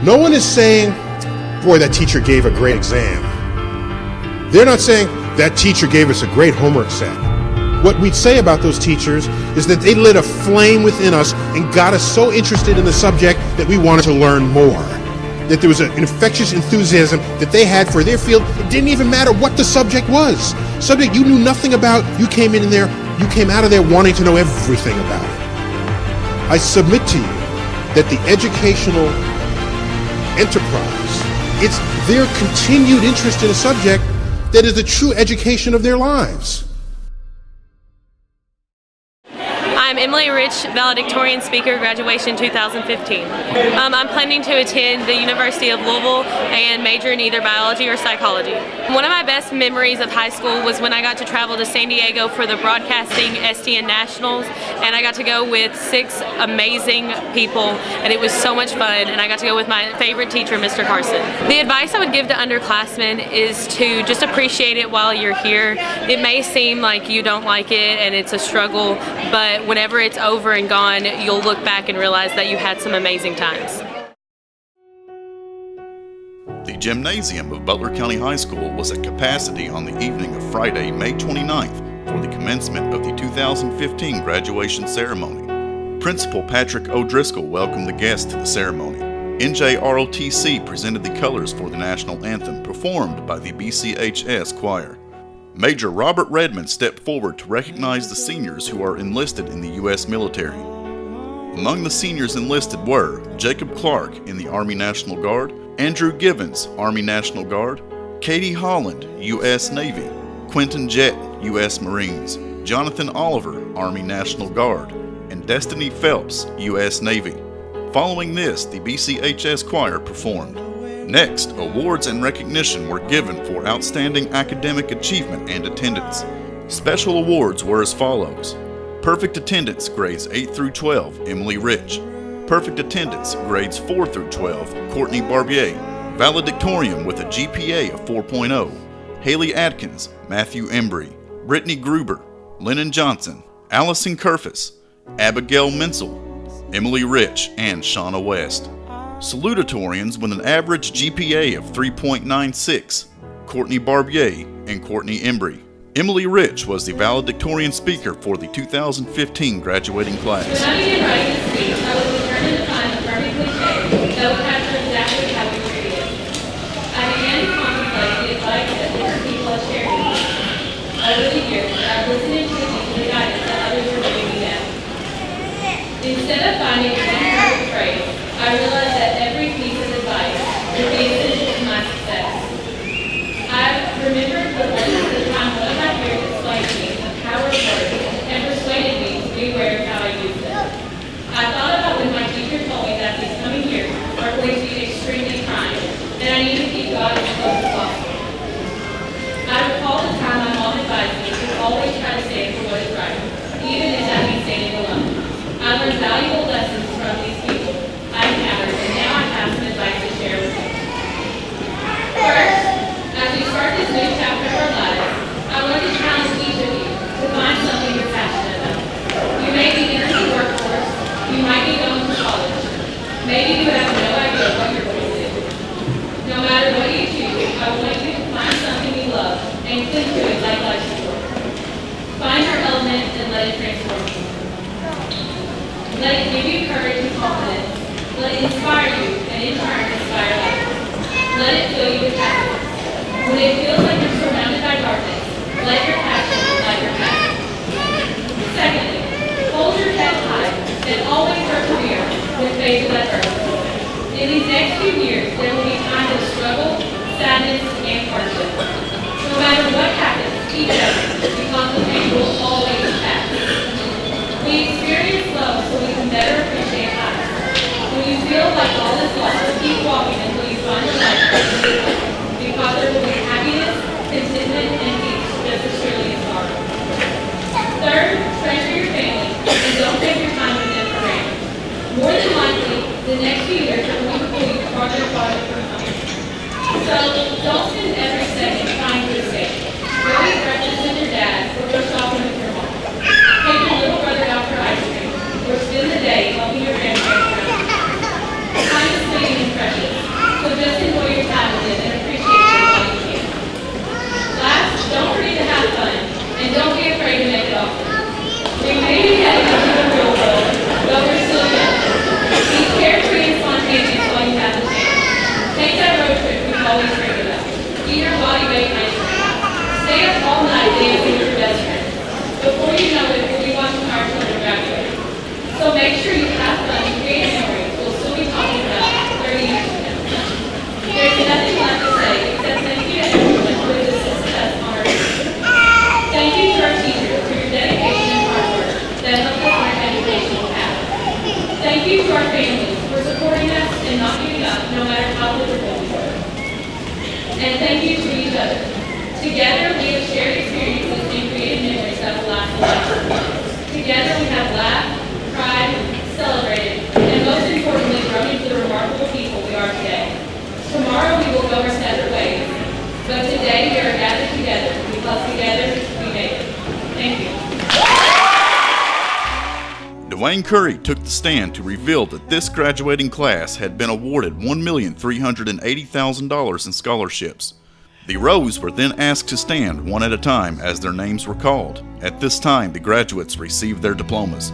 No one is saying, boy, that teacher gave a great exam. They're not saying, that teacher gave us a great homework set. What we'd say about those teachers is that they lit a flame within us and got us so interested in the subject that we wanted to learn more. That there was an infectious enthusiasm that they had for their field. It didn't even matter what the subject was. Subject you knew nothing about, you came out of there wanting to know everything about it. I submit to you that the educational enterprise, it's their continued interest in a subject that is the true education of their lives. I'm Emily Rich, valedictorian speaker, graduation 2015. I'm planning to attend the University of Louisville and major in either biology or psychology. One of my best memories of high school was when I got to travel to San Diego for the Broadcasting STN Nationals, and I got to go with 6 amazing people, and it was so much fun, and I got to go with my favorite teacher, Mr. Carson. The advice I would give to underclassmen is to just appreciate it while you're here. It may seem like you don't like it and it's a struggle, but whenever it's over and gone, you'll look back and realize that you had some amazing times. The gymnasium of Butler County High School was at capacity on the evening of Friday, May 29th for the commencement of the 2015 graduation ceremony. Principal Patrick O'Driscoll welcomed the guests to the ceremony. NJROTC presented the colors for the national anthem performed by the BCHS choir. Major Robert Redmond stepped forward to recognize the seniors who are enlisted in the U.S. military. Among the seniors enlisted were Jacob Clark in the Army National Guard, Andrew Givens, Army National Guard, Katie Holland, U.S. Navy, Quentin Jett, U.S. Marines, Jonathan Oliver, Army National Guard, and Destiny Phelps, U.S. Navy. Following this, the BCHS choir performed. Next, awards and recognition were given for outstanding academic achievement and attendance. Special awards were as follows. Perfect attendance, grades 8 through 12, Emily Rich. Perfect attendance, grades 4 through 12, Courtney Barbier. Valedictorian with a GPA of 4.0, Haley Atkins, Matthew Embry, Brittany Gruber, Lennon Johnson, Allison Kerfus, Abigail Menzel, Emily Rich, and Shauna West. Salutatorians with an average GPA of 3.96, Courtney Barbier and Courtney Embry. Emily Rich was the valedictorian speaker for the 2015 graduating class. When I began writing this speech, I was determined to find the perfect cliche that would capture exactly how we treated it. I began to contemplate the advice that different people have shared with me. Over the years, I've listened intently to the guidance that others were giving me now. Instead of finding one perfect phrase, I realized that every piece of advice would be essential to my success. I've remembered the time one of my peers explained to me the power of words and persuaded me to be aware of how I use them. I thought about when my teacher told me that these coming years are going to be extremely trying, and I need to keep God as close as possible. I recall the time my mom advised me to always try to stand for what is right, even if that means standing alone. I learned valuable lessons from these people I encountered, and now I have some advice to share with you. First, as we start this new chapter of our lives, I want to challenge each of you to find something you're passionate about. You may be entering the workforce, you might be going to college, maybe you have no idea what you're going to do. No matter what you choose, I want you to find something you love and cling to it like life support. Find your element and let it transform you. Let it give you courage and confidence. Let it inspire you and in turn inspire others. Let it fill you with happiness. When it feels like you're surrounded by darkness, let your passion light your path. Secondly, hold your head high and always persevere with faith and effort. In these next few years, there will be times of struggle, sadness, and hardship. No matter what happens, keep going, because the pain will always pass. We experience love so we can better appreciate life. When you feel like all is lost, keep walking until you find your life because there will be happiness, contentment, and peace just as surely as sorrow. Third, treasure your family and don't take your time with them for granted. More than likely, the next few years are going to pull you farther and farther from home. So don't spend every second trying to escape. Go eat breakfast with your dad or go shopping with your mom. Take your little brother out for ice cream or spend the day helping your grandparents around. Time is fleeting and precious. families for supporting us and not giving up no matter how difficult we were. And thank you to each other. Together we have shared experiences and created memories that will last a lifetime. Together we have laughed, cried, celebrated, and most importantly grown into the remarkable people we are today. Tomorrow we will go our separate ways, but today we are gathered together because together we made it. Thank you. Dwayne Curry took the stand to reveal that this graduating class had been awarded $1,380,000 in scholarships. The rows were then asked to stand one at a time as their names were called. At this time, the graduates received their diplomas.